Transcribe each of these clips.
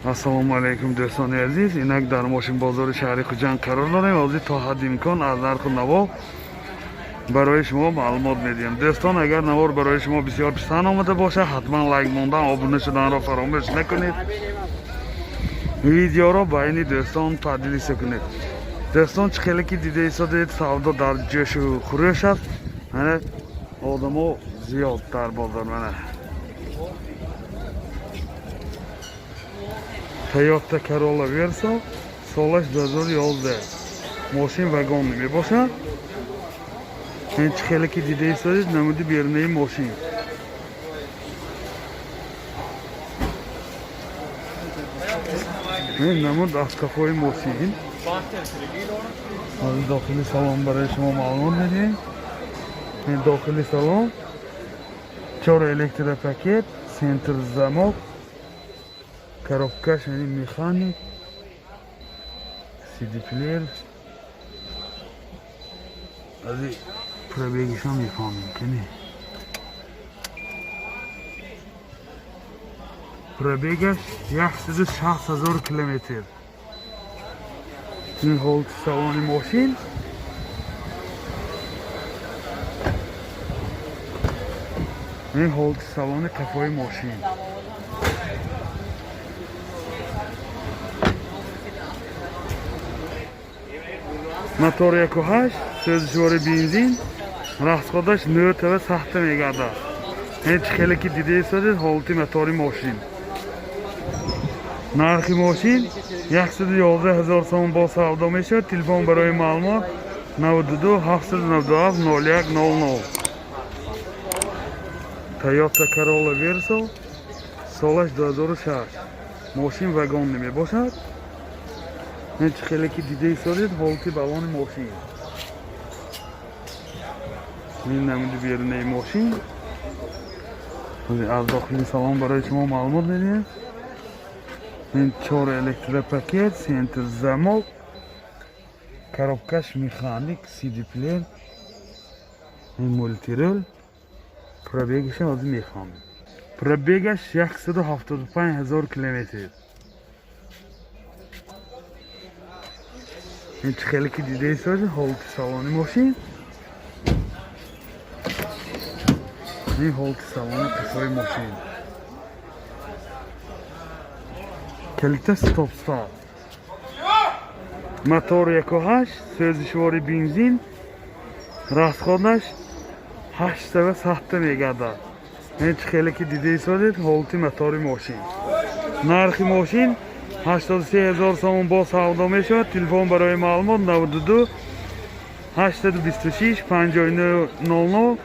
Ассалому алайкум дӯстони азиз. Инак дар мошинбозори шаҳри Хуҷанд қарор дорем. ҳозир то ҳадди имкон аз нарху наво барои шумо маълумот медиҳем. дӯстон, агар навор барои шумо бисёр писанд омада бошад, ҳатман лайк мондан, обуна шуданро фаромӯш накунед. видеоро байни дӯстон падилиса кунед. дӯстон, чӣ хеле ки дида истодед, савдо дар ҷӯшу хӯрӯш аст. Мана одамо зиёд дар бозор. мана Toyota Corolla Verso солаш 2011 мошин вагонный мебошад. ин чӣ хеле ки дида истодед, намуди берунаи мошин. ин намуд дасткафои мошин. ҳозир дохили салон барои шумо маълумот медиҳем. ин дохили салон 4 электропакет, сентр замок, коробкаш яъни механик, CD-плеер. ази пробегиша мефаҳмем ки не. пробегаш 160 000 километр. ин ҳолати салони мошин. ин ҳолати салони қафои мошин. мотор 1.8 сӯзишвори бензин, расходаш 0 сахта мегардад. ин чӣ хеле ки дида истодед, ҳолати мотори мошин. нархи мошин 111 000 сом бо савдо мешавад. телефон барои маълумот 92 797 01 00. Toyota Corolla Verso солаш 2006 мошин вагонный мебошад. ин чӣ хеле ки дида истодед, ҳолати балони мошин. ин намуди берунаи мошин. аз дохили салон барои шумо маълумот медиҳем. ин 4 электропакет, сентр замок, коробкаш механик, CD-плеер, ин мультирол. пробегиша ҳозир мефаҳмем. пробегаш 175 000 километр. ин чӣ хеле ки дида истодед, ҳолати салони мошин. ин ҳолати салони қафои мошин. калита стоп старт. мотор 1.8 сӯзишвори бензин, расходаш 8 сахта мегардад. ин чӣ хеле ки дида истодед, ҳолати мотори мошин. нархи мошин 83 000 сом бо савдо мешавад. телефон барои маълумот 92 826 59 00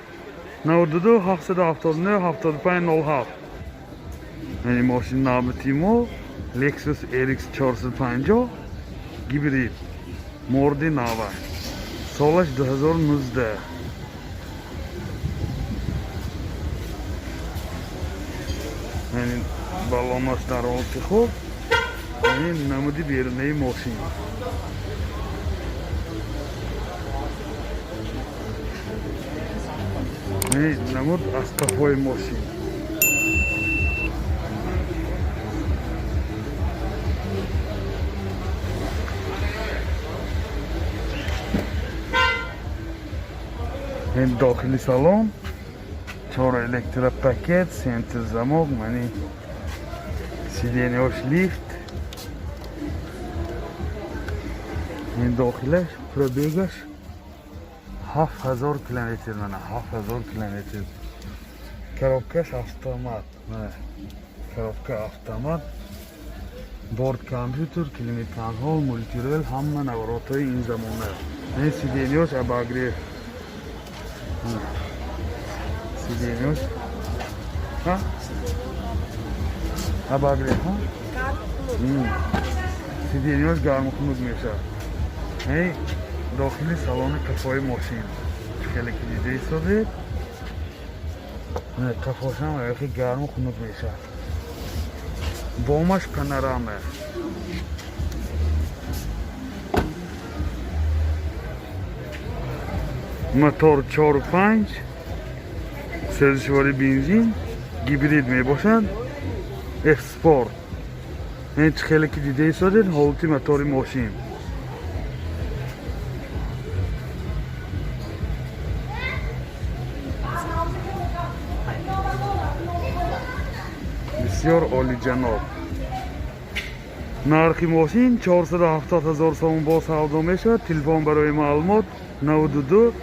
92 779 75 07. ин мошин навбати мо Lexus RX 450 гибрид морди 90 солаш 2019. ин балонаш дар ҳолати хуб. ин намуди берунаи мошин. ин намуд аз қафои мошин. ин дохили салон 4 электропакет, сентр замок, мани сиденияш лифт. ин дохилаш пробегаш 7000 километр. мана 7000 километр. коробкаш автомат. мана коробка автомат, борд компютер, климат контрол, мультирол, ҳама наворотҳои ин замона. ин сиденияш абагрев. сиденияш абагрев. сиденияш гармухнук мешавад. ин дохили салони қафои мошин. чӣ хеле ки дида истодед, қафошам яхи гарму хунук мешавад. бомаш панорама. мотор 4.5 сӯзишвори бензин, гибрид мебошад. F-Sport این چه خیلی که دیده ایستادید حالتی موتوری ماشین. بسیار عالی جناب. نرخ ماشین 470,000 سوم با سودا میشود. تلفن برای معلومات 92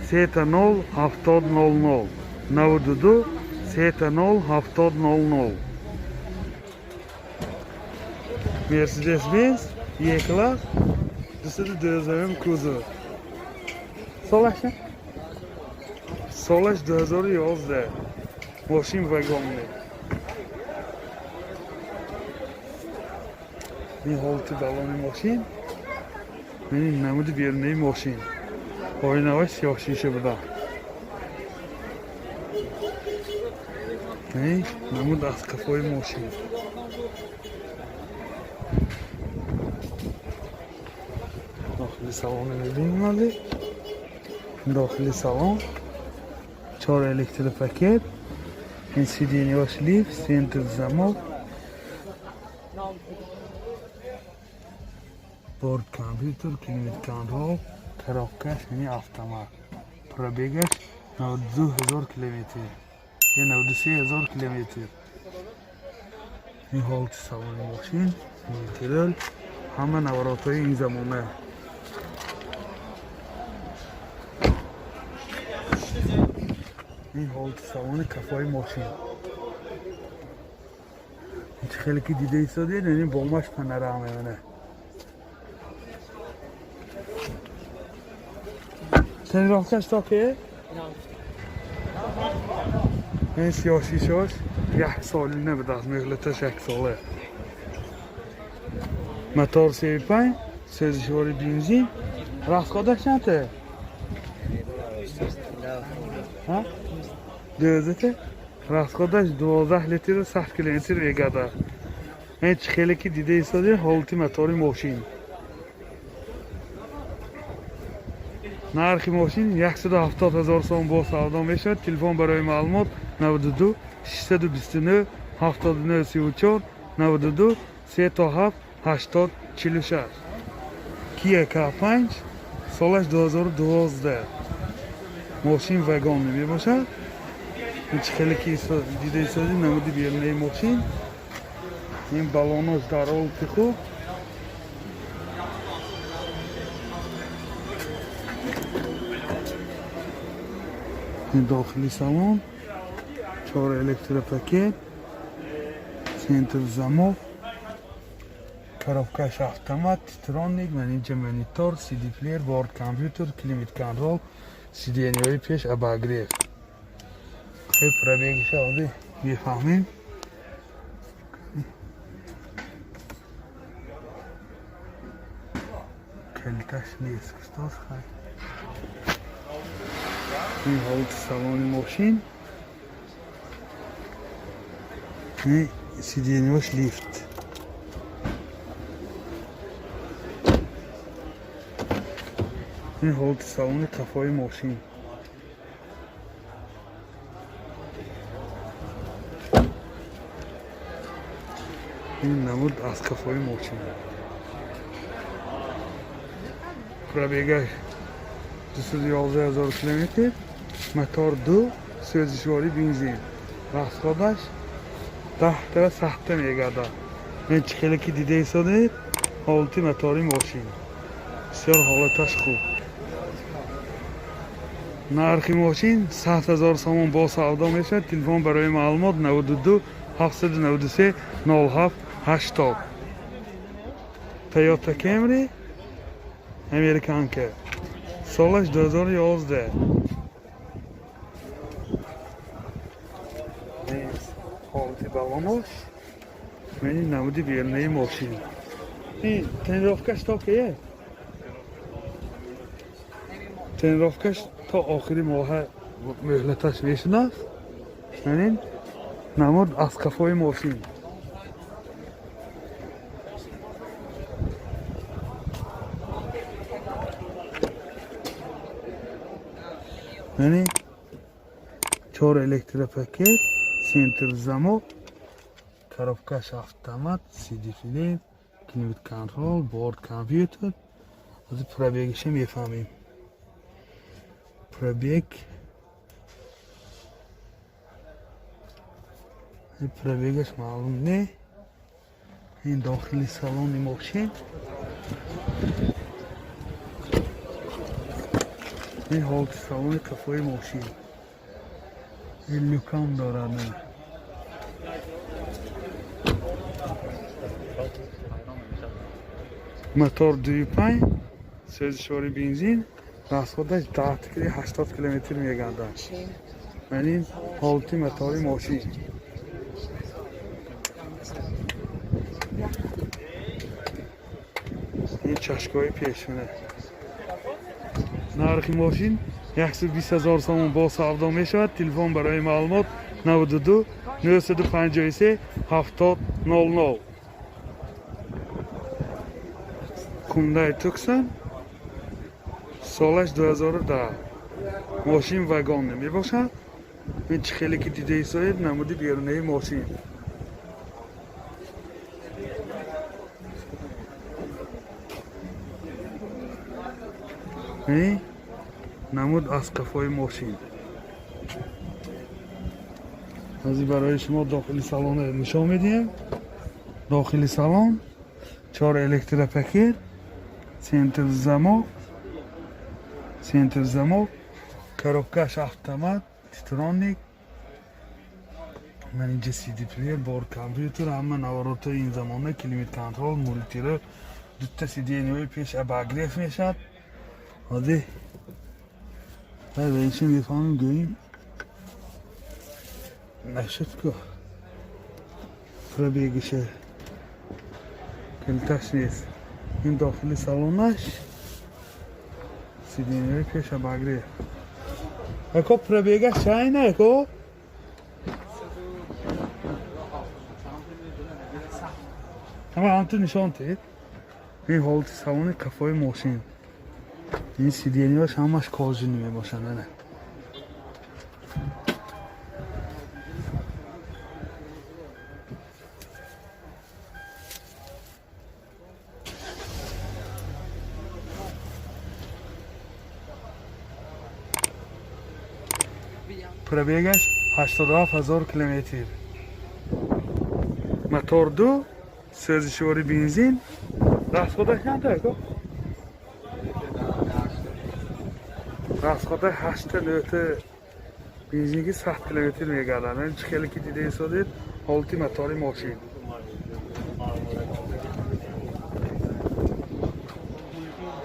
30 7000 92 30 7000. Mercedes Benz E-Class 2002 kuzov. Solаш 2011 ماشین واگنی. این حالت بالون ماشین. این نمود بیرونی ماشین. آینه سیاه شیشه بوده. این نمود از کفای ماشین. داخل سالن می‌بینیم ولی داخل سالن 4 الکتریک پاکت. این سیدینی لیف سنتر زمان بورد کامپیوتر کلیمت کنترل کراکش یعنی автомат пробегаш 92,000 км یا 93,000 کیلومتر. این حالت سوار ماشین اینترنل همه نوراتای این زمانه. این حالت سوار کفای ماشین. این خیلی که دیده ایستادید یعنی بامش پنرامه منه. Sen rahatken stoppet? این سیاسی شاش یک سالی نبود از مهلتش یک ساله. موتور 35 سوزشواری بنزین راسخودش نته؟ ها؟ دوزته؟ راسخودش 12 لیتر 100 کیلومتر میگذره. این خیلی که دیده ایستاده حالتی موتوری ماشین. نرخ ماشین 170,000 سوم با سودا میشود. تلفن برای معلومات 92 629 79 34 92 37 80 46. کیا K5 سالش 2012 ماشین واگن می باشد. این خیلی که دیده ایستادی نمودی بیرونی ماشین. این بالونش در حالت خوب. این داخلی سالن 4 الکتریک پاکت سنتر زمان коробкаш автомат троник менеджер монитор CD плеер борд компьютер климат контрол сиденьёи пеш обогрев. хеб пробегиша оди мефаҳмем. калиташ нест устод. این حالت سالن ماشین. این سیدینیوش لیفت. این حالت سالن کفای ماشین. این نمود از کفای ماشین. پرابیگاش 211,000 کیلومتر. موتور 2 سوزشواری بنزین. راسخودش 10 تا سخته میگرده. این خیلی که دیده ایستاده حالتی موتوری ماشین. بسیار حالتش خوب. نرخ ماشین 100,000 سوم با سودا میشود. تلفن برای معلومات 92 793 07 80. تویوتا کامری امریکن که سالش 2011. حالتی بالونش این نمودی بیرونی ماشین. این تنرافکش تا کیه؟ تنرافکش تا آخری ماه مهلتش میشنه. این نمود از کفای ماشین. یعنی 4 الکتریک پاکت سنتر زمان коробкаш автомат, CD филм, климат контрол, борд компьютер. Ҳозир пробегиша мефаҳмем. Пробег. Пробегаш маълум не. ин дохили салони мошин. ин ҳолати салони қафои мошин. ин люкам дорад. мотор 2.5 3.4 бензин. расходаш 80 км мегардад. ин ҳолати мотори мошин. ин чашкаҳои пешона. нархи мошин 120 000 сомон бо савдо мешавад. телефон барои маълумот 92 953 70 00. Hyundai Tucson. солаш 2010. мошин вагонна мебошад. ин чӣ хеле ки дида истодед намуди берунаи мошин. намуд аз қафои мошин. ҳозир барои шумо дохили салонро нишон медиҳам. дохили салон 4 электропакет, центр замок, коробкаш автомат, титроник. ман инҷа CD плеер, борд компьютер, ҳама наворотҳои ин замона, климат контрол, мултиро, дутта сиденияҳои пеш обогрев мешавад. ҳозир байша мефаҳмем гӯем нашуд ку пробегиша килташ нест. ин дохили салонаш сиденияҳои пеш обогрев. ако пробегаш чайна ако ҳама ҳамту нишон тед. ин ҳолати салони қафои мошин. ин сиденияш ҳамаш кожини мебошад. ана пробегаш 87 000 километр. мотор 2 3.4 бензин. расходаш чанда ако расходаш 8 бензинги 100 км мегардад. ин чӣ хеле ки дида истодед ҳолати мотори мошин.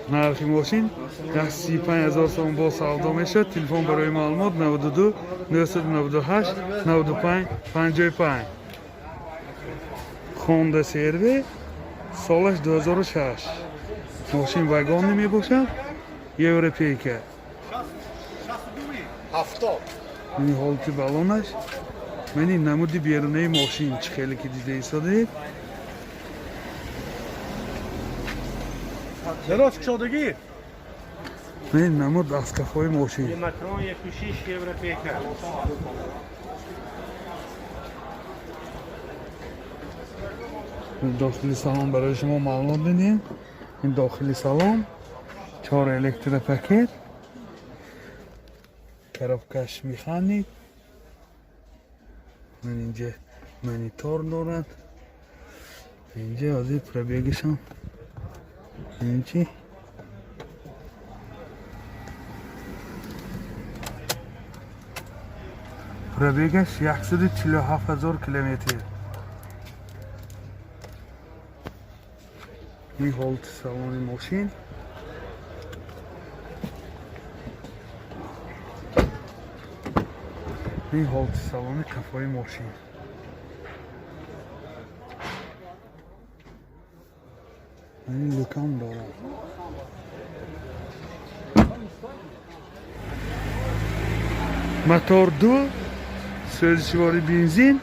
нархи мошин 135 000 сомон бо савдо мешавад. телефон барои маълумот 92 998 95 55. Honda CR-V солаш 2006. мошин вагонӣ мебошад. европейка. ин ҳолати балонаш. ин намуди берунаи мошин чӣ хеле ки дида истодед. Дороз кушодагӣ. ин намуд аз қафои мошин. Макрон 1.6 европейка. дохили салон барои шумо маълумот медиҳем. ин дохили салон 4 электропакет, коробкаш механик. ман инҷа монитор дорад. инҷа ҳозир пробегишам инчи пробегаш 147 000 километр. ин ҳолати салони мошин. ин ҳолати салони қафои мошин. ин лукам дорад. мотор 2 3.4 бензин.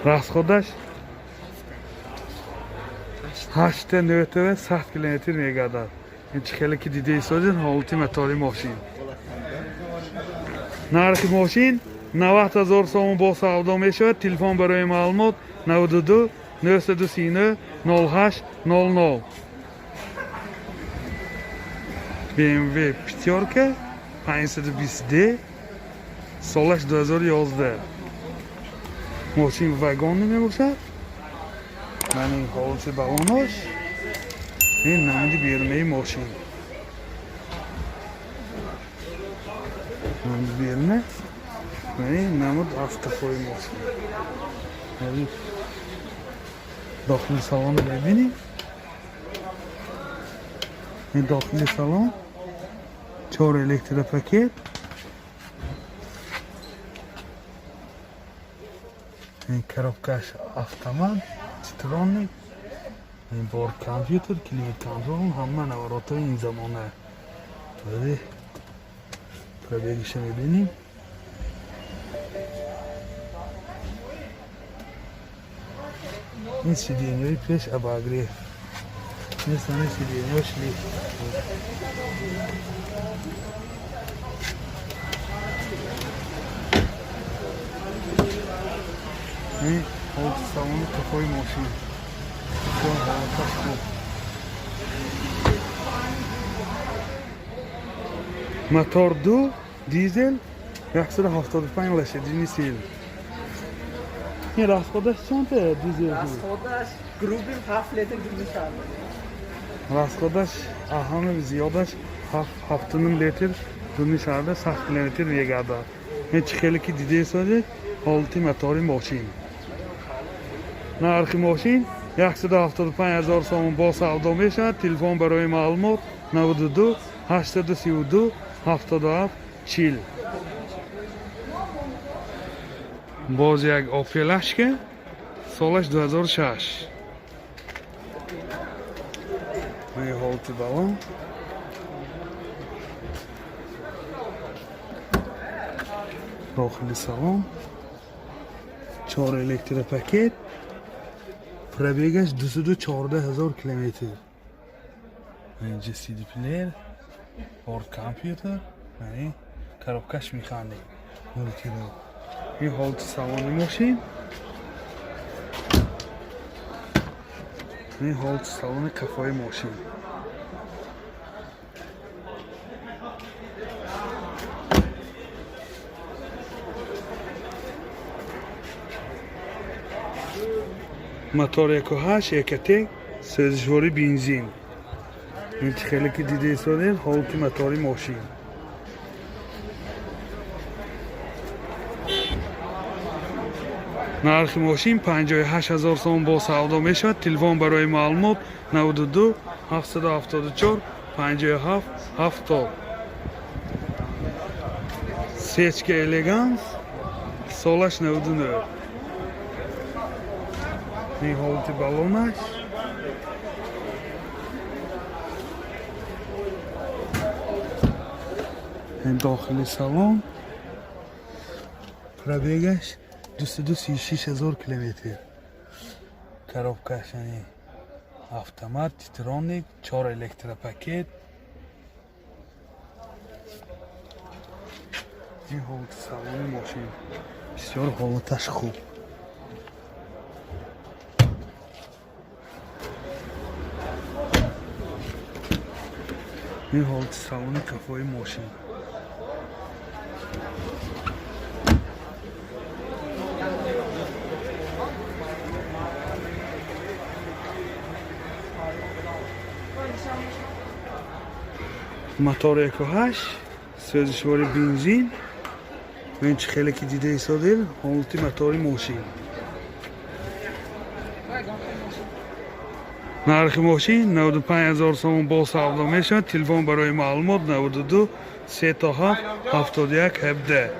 расходаш 8 100 км мегардад. ин чӣ хеле ки дида истодед ҳолати мотори мошин. нархи мошин 90,000 сомон бо савдо мешавад. Телефон барои маълумот 92 939 0800. BMW пятерка 520D солаш 2011. Машин вагонный мебошад. Мани ҳолчи балонаш. Ин намуди бермаи машин. Намуди берма. Мани намуд автофои машин. Мани дохили салон бебинем. Ин дохили салон. 4 электропакет. Ин коробкаш автомат, цитронник. Ин бор компьютер, климат контрол, ҳама наворотои ин замона. Тоди пробегиша мебинем. Ин сиденьёи пеш обогрев. Несоне сиденьё шли. Ин ҳолти салони кафои мошин. Мотор 2 дизел 175 лошадиный сил. Ин расходаш чанта дизел? Расходаш грубим 7 литр мешавад. Расходаш аҳами зиёдаш 7,5 литр мешавад, 7 км мегардад. Ин чӣ хеле ки дидесоед ҳолти мотори мошин. нархи мошин 175,000 сомон бо савдо мешавад. Телефон барои маълумот 92 832 77 40. боз як опелашка солаш 2006. ин ҳолти балон. дохили салон. 4 электропакет. Пробегаш 214,000 км. Инҷа CD плеер, борд компьютер, яъни коробкаш механик. Ин ҳолти салони мошин. Ин ҳолти салони қафои мошин. мотор 1.8 екатек сӯзишвори бензин. ин чӣ хеле ки дидесонед ҳолти мотори мошин. нархи мошин 58,000 сомон бо савдо мешавад. Телефон барои маълумот 92 774 57 70. сечка элеганс солаш 99. ин ҳолти балонаш. ин дохили салон. пробегаш 236,000 км. коробкаш автомат, титронник, 4 электропакет. ин ҳолти салони мошин бисёр ҳолаташ хуб. ин ҳолти салони қафои мошин. мотор 1.8 сӯзишвори бензин. ин чӣ хеле ки дидесодед ҳолти мотори мошин. нархи мошин 95,000 сомон бо савдо мешавад. Телефон барои маълумот 92 37 71 17.